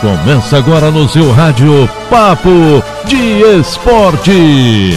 Começa agora no seu rádio Papo de Esporte.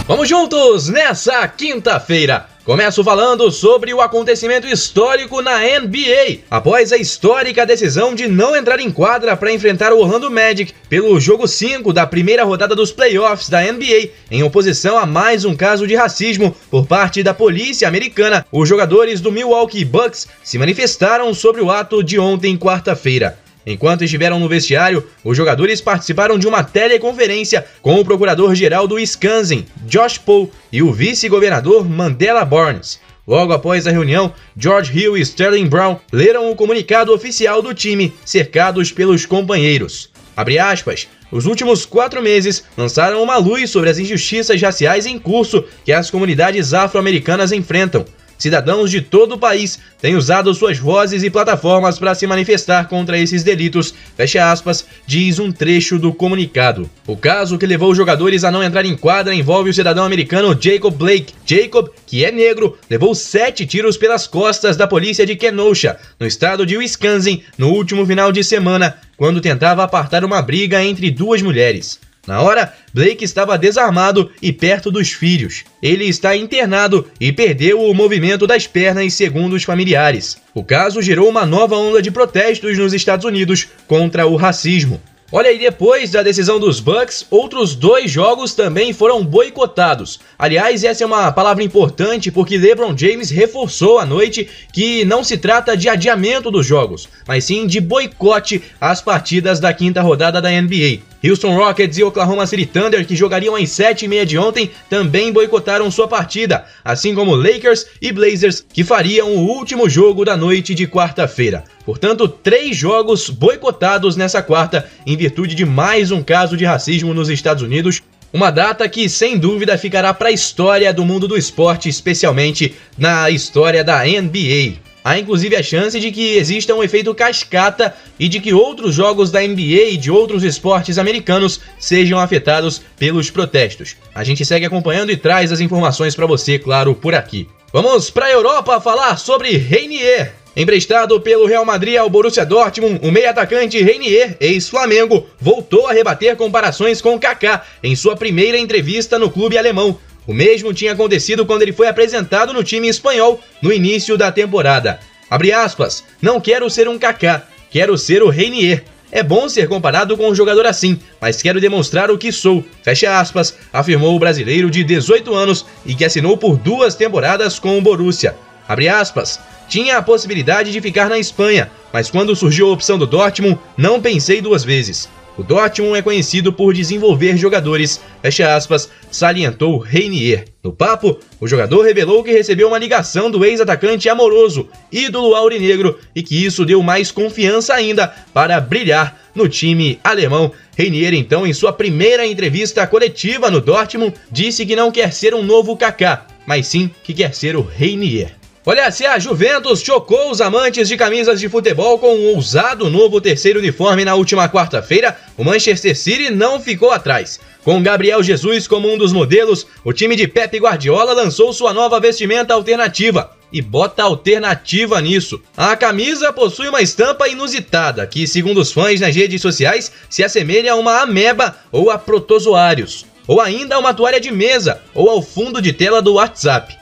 Vamos juntos nessa quinta-feira. Começo falando sobre o acontecimento histórico na NBA. Após a histórica decisão de não entrar em quadra para enfrentar o Orlando Magic pelo jogo 5 da primeira rodada dos playoffs da NBA, em oposição a mais um caso de racismo por parte da polícia americana, os jogadores do Milwaukee Bucks se manifestaram sobre o ato de ontem, quarta-feira. Enquanto estiveram no vestiário, os jogadores participaram de uma teleconferência com o procurador-geral do Wisconsin, Josh Poole, e o vice-governador Mandela Barnes. Logo após a reunião, George Hill e Sterling Brown leram o comunicado oficial do time, cercados pelos companheiros. Abre aspas. Os últimos 4 meses lançaram uma luz sobre as injustiças raciais em curso que as comunidades afro-americanas enfrentam. Cidadãos de todo o país têm usado suas vozes e plataformas para se manifestar contra esses delitos, fecha aspas, diz um trecho do comunicado. O caso que levou os jogadores a não entrar em quadra envolve o cidadão americano Jacob Blake. Jacob, que é negro, levou 7 tiros pelas costas da polícia de Kenosha, no estado de Wisconsin, no último final de semana, quando tentava apartar uma briga entre 2 mulheres. Na hora, Blake estava desarmado e perto dos filhos. Ele está internado e perdeu o movimento das pernas, segundo os familiares. O caso gerou uma nova onda de protestos nos Estados Unidos contra o racismo. Olha aí, depois da decisão dos Bucks, outros 2 jogos também foram boicotados. Aliás, essa é uma palavra importante porque LeBron James reforçou à noite que não se trata de adiamento dos jogos, mas sim de boicote às partidas da 5ª rodada da NBA. Houston Rockets e Oklahoma City Thunder, que jogariam às 7h30 de ontem, também boicotaram sua partida, assim como Lakers e Blazers, que fariam o último jogo da noite de quarta-feira. Portanto, 3 jogos boicotados nessa quarta, em virtude de mais um caso de racismo nos Estados Unidos, uma data que, sem dúvida, ficará para a história do mundo do esporte, especialmente na história da NBA. Há inclusive a chance de que exista um efeito cascata e de que outros jogos da NBA e de outros esportes americanos sejam afetados pelos protestos. A gente segue acompanhando e traz as informações para você, claro, por aqui. Vamos para a Europa falar sobre Reinier. Emprestado pelo Real Madrid ao Borussia Dortmund, o meio-atacante Reinier, ex-Flamengo, voltou a rebater comparações com Kaká em sua primeira entrevista no clube alemão. O mesmo tinha acontecido quando ele foi apresentado no time espanhol no início da temporada. Abre aspas, não quero ser um Kaká, quero ser o Reinier. É bom ser comparado com um jogador assim, mas quero demonstrar o que sou, fecha aspas, afirmou o brasileiro de 18 anos e que assinou por 2 temporadas com o Borussia. Abre aspas, tinha a possibilidade de ficar na Espanha, mas quando surgiu a opção do Dortmund, não pensei 2 vezes. O Dortmund é conhecido por desenvolver jogadores, fecha aspas, salientou Reinier. No papo, o jogador revelou que recebeu uma ligação do ex-atacante Amoroso, ídolo aurinegro, e que isso deu mais confiança ainda para brilhar no time alemão. Reinier, então, em sua primeira entrevista coletiva no Dortmund, disse que não quer ser um novo Kaká, mas sim que quer ser o Reinier. Olha, se a Juventus chocou os amantes de camisas de futebol com um ousado novo terceiro uniforme na última quarta-feira, o Manchester City não ficou atrás. Com Gabriel Jesus como um dos modelos, o time de Pep Guardiola lançou sua nova vestimenta alternativa. E bota alternativa nisso. A camisa possui uma estampa inusitada, que, segundo os fãs nas redes sociais, se assemelha a uma ameba ou a protozoários. Ou ainda a uma toalha de mesa, ou ao fundo de tela do WhatsApp.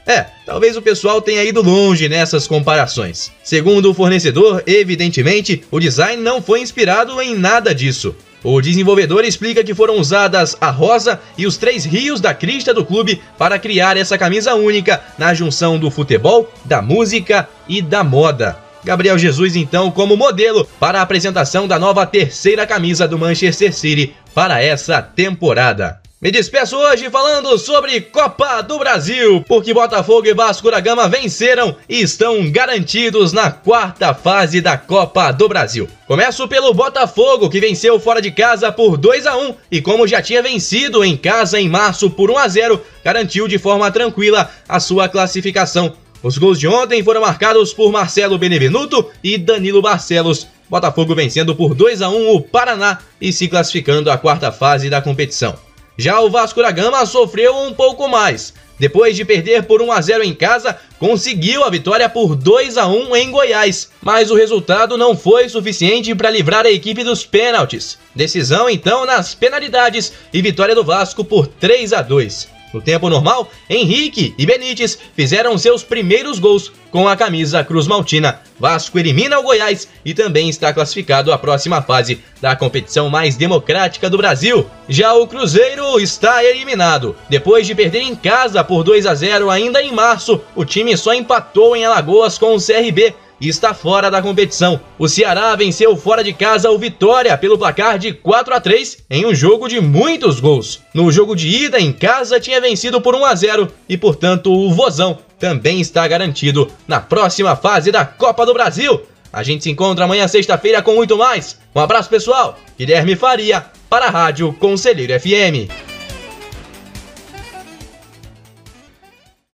Talvez o pessoal tenha ido longe nessas comparações. Segundo o fornecedor, evidentemente, o design não foi inspirado em nada disso. O desenvolvedor explica que foram usadas a rosa e os 3 rios da crista do clube para criar essa camisa única na junção do futebol, da música e da moda. Gabriel Jesus, então, como modelo para a apresentação da nova terceira camisa do Manchester City para essa temporada. Me despeço hoje falando sobre Copa do Brasil, porque Botafogo e Vasco da Gama venceram e estão garantidos na 4ª fase da Copa do Brasil. Começo pelo Botafogo, que venceu fora de casa por 2-1 e, como já tinha vencido em casa em março por 1-0, garantiu de forma tranquila a sua classificação. Os gols de ontem foram marcados por Marcelo Benevenuto e Danilo Barcelos. Botafogo vencendo por 2-1 o Paraná e se classificando à 4ª fase da competição. Já o Vasco da Gama sofreu um pouco mais. Depois de perder por 1-0 em casa, conseguiu a vitória por 2-1 em Goiás. Mas o resultado não foi suficiente para livrar a equipe dos pênaltis. Decisão então nas penalidades e vitória do Vasco por 3-2. No tempo normal, Henrique e Benítez fizeram seus primeiros gols com a camisa cruz-maltina. Vasco elimina o Goiás e também está classificado à próxima fase da competição mais democrática do Brasil. Já o Cruzeiro está eliminado. Depois de perder em casa por 2-0 ainda em março, o time só empatou em Alagoas com o CRB e está fora da competição. O Ceará venceu fora de casa o Vitória pelo placar de 4-3 em um jogo de muitos gols. No jogo de ida em casa tinha vencido por 1-0 e, portanto, o Vozão também está garantido na próxima fase da Copa do Brasil. A gente se encontra amanhã sexta-feira com muito mais. Um abraço, pessoal. Guilherme Faria para a Rádio Conselheiro FM.